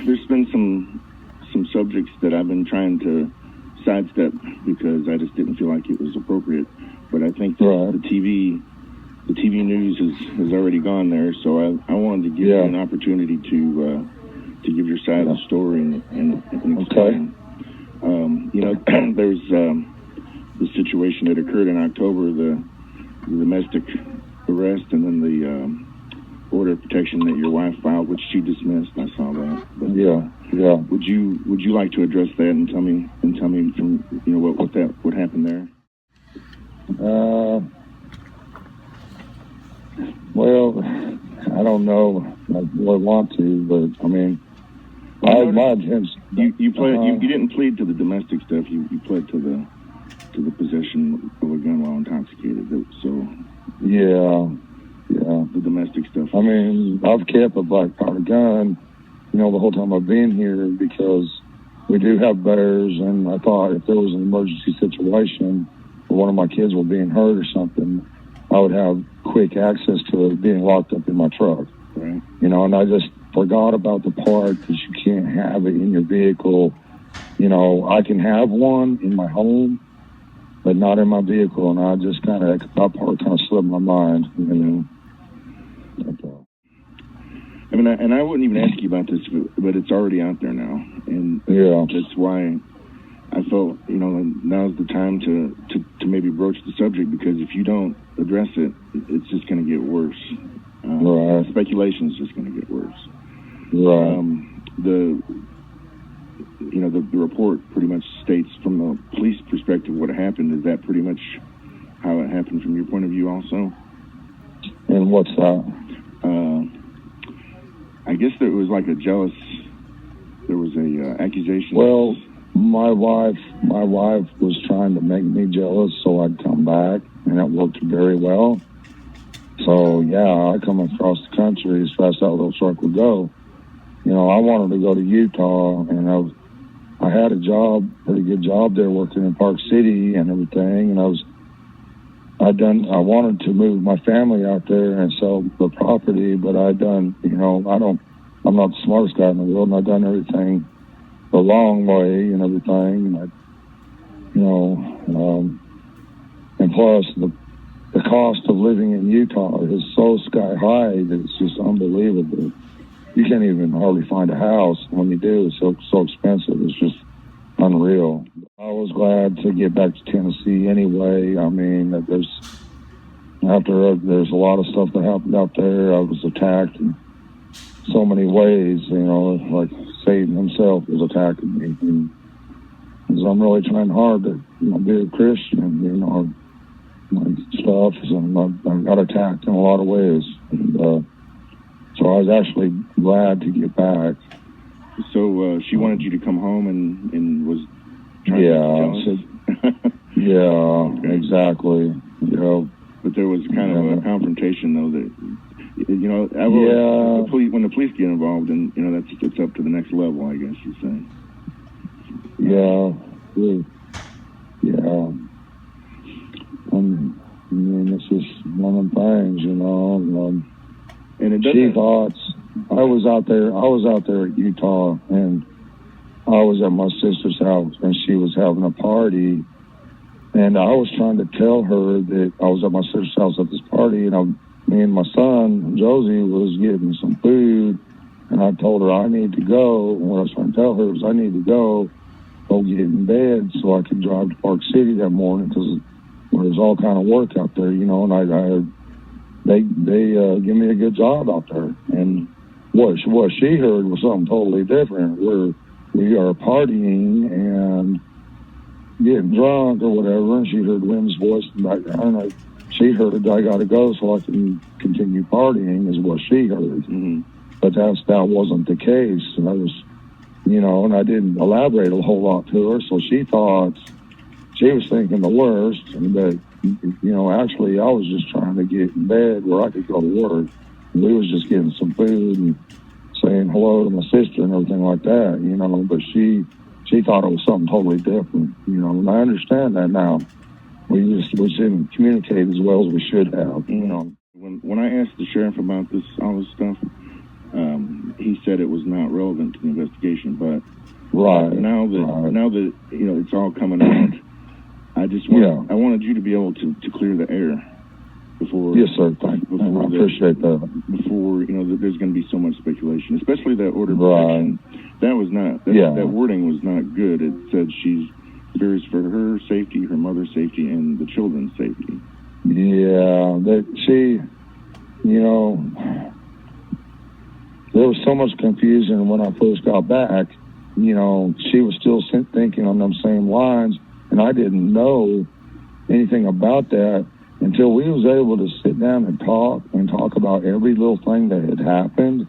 There's been some subjects that I've been trying to sidestep because I just didn't feel like it was appropriate. But I think the TV news has already gone there, so I wanted to give you an opportunity to give your side of the story and explain. There's the situation that occurred in October, the domestic arrest, and then the order of protection that your wife filed, which she dismissed. I saw that. But, Would you like to address that and tell me from what happened there? Well, I don't know. I really want to, but I mean, my intention. You didn't plead to the domestic stuff. You pled to the possession of a gun while intoxicated. So the domestic stuff. I mean, I've kept a black powder gun, the whole time I've been here because we do have bears, and I thought if there was an emergency situation or one of my kids were being hurt or something, I would have quick access to it being locked up in my truck. Right. And I just forgot about the part that you can't have it in your vehicle. I can have one in my home, but not in my vehicle, and I just that part kind of slipped my mind, I mean, and I wouldn't even ask you about this, but it's already out there now, and that's why I felt, now's the time to maybe broach the subject, because if you don't address it, it's just going to get worse. Speculation is just going to get worse. The report pretty much states from the police perspective what happened. Is that pretty much how it happened from your point of view also? And what's that? I guess there was like there was a accusation. Well, my wife was trying to make me jealous so I'd come back, and it worked very well. So I come across the country as fast as that little truck would go. I wanted to go to Utah, and I had a pretty good job there working in Park City and everything, and I wanted to move my family out there and sell the property, but I'm not the smartest guy in the world, and I've done everything the long way and everything, and plus the cost of living in Utah is so sky high that it's just unbelievable. You can't even hardly find a house. When you do, it's so expensive. It's just unreal. I was glad to get back to Tennessee anyway. I mean, there's a lot of stuff that happened out there. I was attacked in so many ways, like Satan himself was attacking me. And I'm really trying hard to be a Christian, my stuff. I got attacked in a lot of ways. And, so I was actually glad to get back. So she wanted you to come home and was trying to get jealous? Okay. Exactly. But there was kind of a confrontation, though, that, when the police get involved, and, it's up to the next level, I guess you're saying. I mean, it's just one of them things, and it she thought I was out there at Utah, and I was at my sister's house, and she was having a party, and I was trying to tell her that I was at my sister's house at this party, and me and my son Josie was getting some food, and I told her I need to go. And what I was trying to tell her was I need to go get in bed so I could drive to Park City that morning, because there's all kind of work out there, and I heard they give me a good job out there. And what she heard was something totally different, where we are partying and getting drunk or whatever, and she heard Lynn's voice in the background. She heard I got to go so I can continue partying, is what she heard. Mm-hmm. But that wasn't the case, and I was, and I didn't elaborate a whole lot to her, so she thought she was thinking the worst, but actually I was just trying to get in bed where I could go to work. And we was just getting some food and saying hello to my sister and everything like that, but she thought it was something totally different, and I understand that now. We didn't communicate as well as we should have, When I asked the sheriff about all this stuff, he said it was not relevant to the investigation. But now that it's all coming out, I wanted you to be able to clear the air before. Yes, sir. Thank you. I appreciate that. Before there's going to be so much speculation, especially that order of protection. That was not. That wording was not good. It said she's fears for her safety, her mother's safety, and the children's safety. Yeah, there was so much confusion when I first got back. She was still thinking on them same lines, and I didn't know anything about that until we was able to sit down and talk about every little thing that had happened.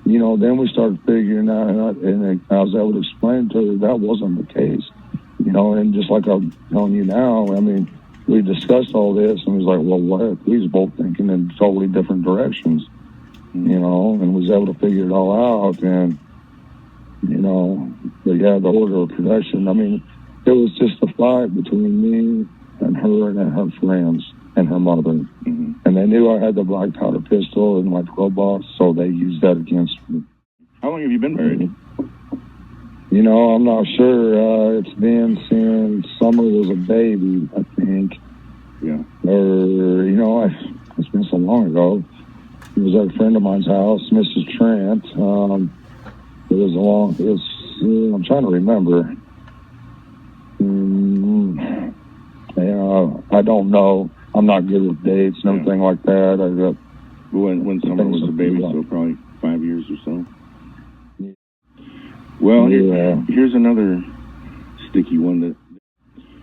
Then we started figuring out, and I was able to explain to her that wasn't the case. And just like I'm telling you now, we discussed all this, and it was like, well, what? We was both thinking in totally different directions, and was able to figure it all out. And, but yeah, the order of protection, it was just a fight between me and her friends and her mother. Mm-hmm. And they knew I had the black powder pistol in my 12 box, so they used that against me. How long have you been married? I'm not sure. It's been since Summer was a baby, I think. Yeah. Or, it's been so long ago. It was at a friend of mine's house, Mrs. Trent. I'm trying to remember. I don't know. I'm not good with dates and everything like that. When Summer was a baby, so probably 5 years or so. Well, here's another sticky one.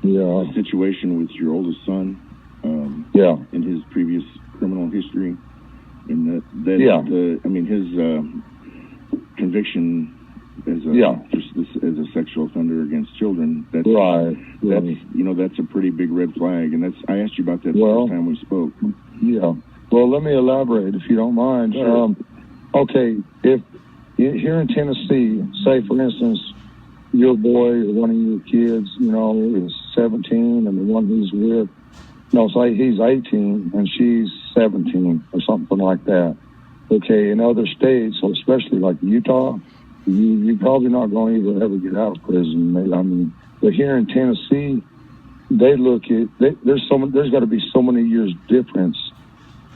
The situation with your oldest son. And his previous criminal history, and his conviction as a sexual offender against children. That's a pretty big red flag, and I asked you about that the first time we spoke. Yeah. Well, let me elaborate if you don't mind. Sure. Okay, if here in Tennessee, say for instance, your boy or one of your kids, is 17, and the one he's with, say he's 18 and she's 17 or something like that. Okay, in other states, especially like Utah, you're probably not going to ever get out of prison. But here in Tennessee, they look at there's got to be so many years difference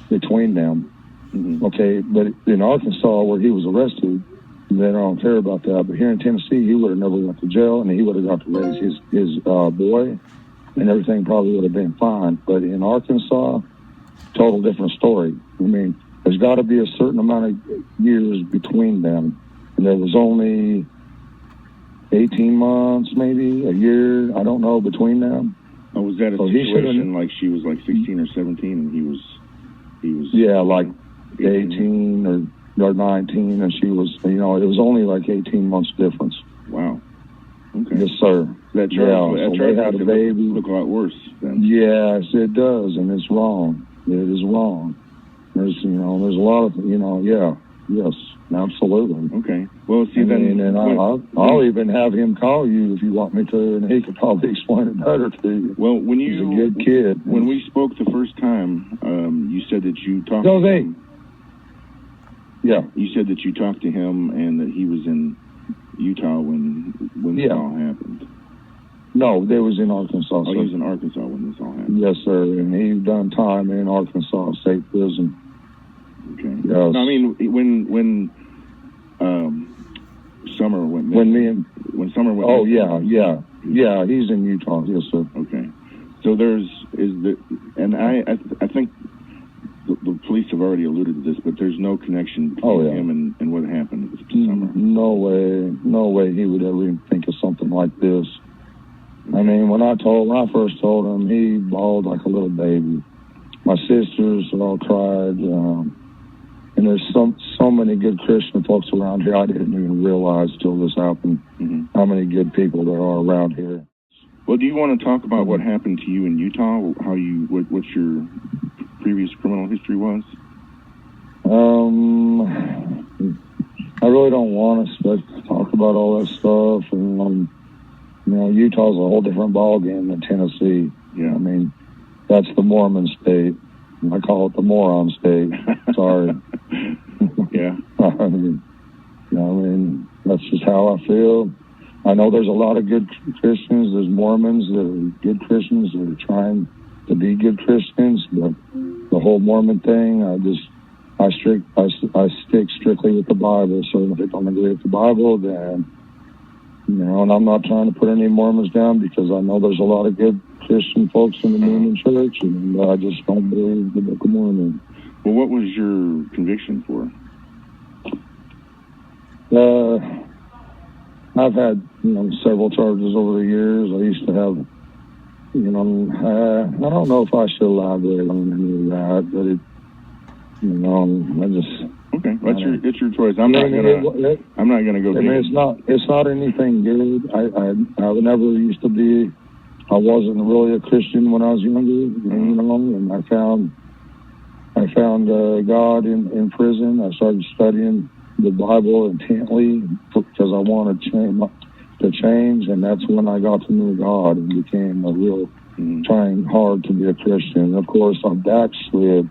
between them. Mm-hmm. Okay, but in Arkansas, where he was arrested, they don't care about that. But here in Tennessee, he would have never went to jail, and he would have got to raise his boy, and everything probably would have been fine. But in Arkansas, total different story. There's got to be a certain amount of years between them, and there was only 18 months, maybe a year, I don't know, between them. Oh, was that a situation like she was like 16 or 17, and he was like 18 or 19, and she was, it was only like 18 months difference. Wow. Okay. Yes, sir. That they had a baby. Look a lot worse then. Yes, it does, and it's wrong. It is wrong. There's a lot of, yes, absolutely. Okay. Well, see, I'll even have him call you if you want me to, and he could probably explain it better to you. Well, he's a good kid. When we spoke the first time, you said that you talked to him. Yeah. You said that you talked to him and that he was in Utah when this all happened. No, they was in Arkansas. Oh, he was in Arkansas when this all happened. Yes, sir, and he done time in Arkansas State Prison. Okay. Yes. No, when Summer went. When Summer went. Oh yeah. He's in Utah. Yes, sir. Okay. So I think the police have already alluded to this, but there's no connection between him and what happened this summer. No way he would ever even think of something like this. When I first told him, he bawled like a little baby. My sisters all cried, and there's so many good Christian folks around here. I didn't even realize till this happened how many good people there are around here. Well, do you want to talk about what happened to you in Utah? What your previous criminal history was? I really don't want to talk about all that stuff. And Utah's a whole different ballgame than Tennessee. Yeah. That's the Mormon state. I call it the moron state. Sorry. Yeah. I mean, that's just how I feel. I know there's a lot of good Christians. There's Mormons that are good Christians that are trying to be good Christians, but the whole Mormon thing, I stick strictly with the Bible. So if I don't agree with the Bible, then, and I'm not trying to put any Mormons down because I know there's a lot of good Christian folks in the Mormon church, and I just don't believe the Book of Mormon. Well, what was your conviction for? I've had, several charges over the years. I used to have, I don't know if I should elaborate on any of that, but I just. Okay, it's your choice. I'm not gonna go. It's not anything good. I never used to be. I wasn't really a Christian when I was younger, and I found God in prison. I started studying the Bible intently because I wanted to change, and that's when I got to know God and became a real trying hard to be a Christian. Of course, I've backslid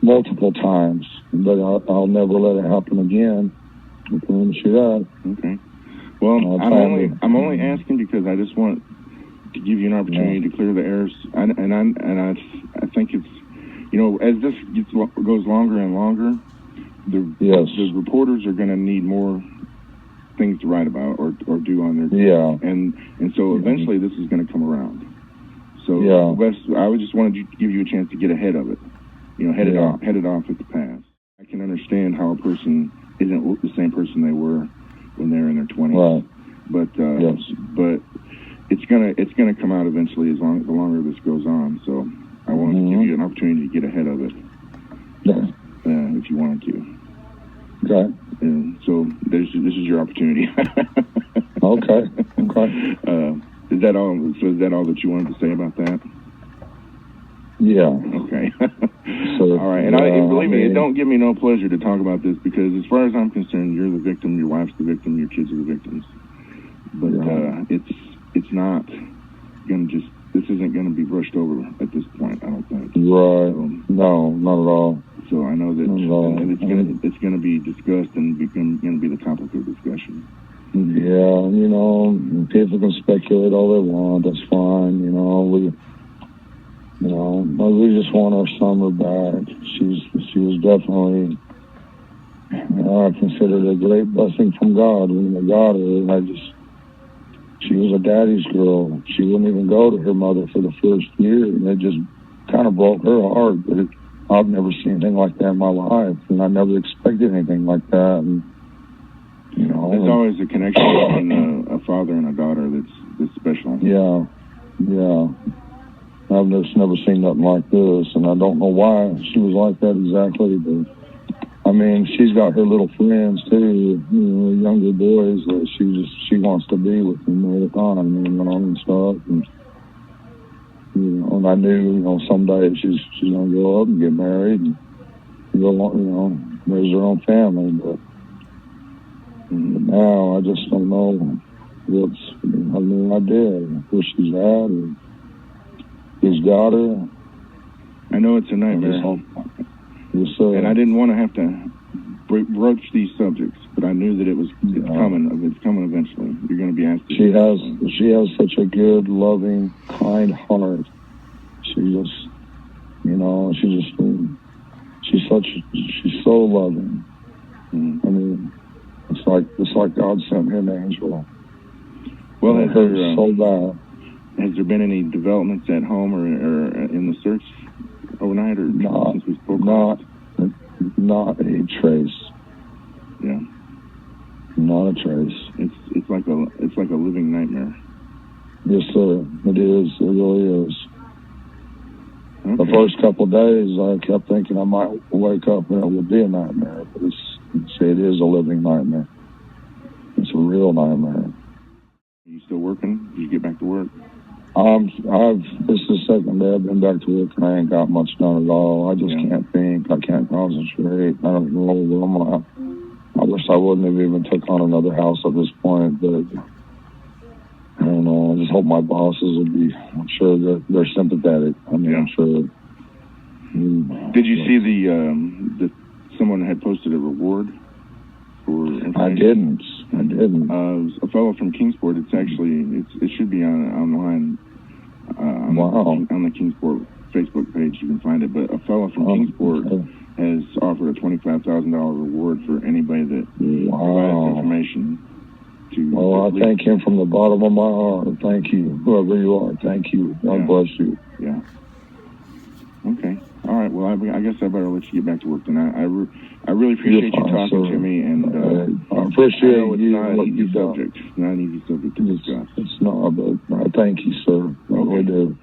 multiple times, but I'll never let it happen again. I promise you that. Okay. Well, I'm only asking because I just want to give you an opportunity to clear the airs, and I think it's as this goes longer and longer, the reporters are going to need more things to write about or do on their and so eventually this is going to come around. So I just wanted to give you a chance to get ahead of it. Head it off at the pass. I can understand how a person isn't the same person they were when they're in their 20s. Right. But it's gonna come out eventually the longer this goes on. So I wanted to give you an opportunity to get ahead of it. Yeah. If you wanted to. Okay. And so this is your opportunity. Okay. Is that all? So is that all that you wanted to say about that? Yeah. Okay. So, all right. And believe me, it don't give me no pleasure to talk about this because as far as I'm concerned, you're the victim, your wife's the victim, your kids are the victims. But it's not going to this isn't going to be brushed over at this point, I don't think. Right. So, no, not at all. So I know that and it's going to be discussed and going to be the topic of discussion. Yeah, people can speculate all they want. That's fine. We just want our summer back. She was definitely, I consider it a great blessing from God when I got her. And she was a daddy's girl. She wouldn't even go to her mother for the first year, and it just kind of broke her heart. But I've never seen anything like that in my life, and I never expected anything like that. And there's always a connection between a father and a daughter that's special. Yeah. I've just never seen nothing like this, and I don't know why she was like that exactly, but I mean, she's got her little friends too, younger boys that she wants to be with them all the time, and stuff, and I knew, someday she's gonna grow up and get married and go on, raise her own family, but now I just don't know I have no idea where she's at or who's got her. I know it's a nightmare. And I didn't want to have to broach these subjects, but I knew that it's coming. It's coming eventually. You're going to be asked. She has such a good, loving, kind heart. She's so loving. I mean, it's like God sent me an angel. Well, it hurts so bad. Has there been any developments at home or in the search overnight, or since we spoke? Not a trace. Yeah. Not a trace. It's like a living nightmare. Yes, sir. It is. It really is. Okay. The first couple of days, I kept thinking I might wake up and it would be a nightmare, but it is a living nightmare. It's a real nightmare. Are you still working? Did you get back to work? This is the second day I've been back to work and I ain't got much done at all. I just can't think. I can't concentrate. I don't know where I'm at. I wish I wouldn't have even took on another house at this point, but I don't know. I just hope my bosses will be, I'm sure they're sympathetic. I mean, I'm sure. Did you see the someone had posted a reward for information? I didn't. A fellow from Kingsport. It's actually it should be online. On the Kingsport Facebook page, you can find it. But a fellow from Kingsport has offered a $25,000 reward for anybody that provides information. I thank him from the bottom of my heart. Thank you, whoever you are. Thank you. God bless you. Yeah. Okay. All right. Well, I guess I better let you get back to work then. I really appreciate you talking to me, and I appreciate it's not an easy subject. Not an easy subject to discuss. It's not, but I thank you, sir. I really do.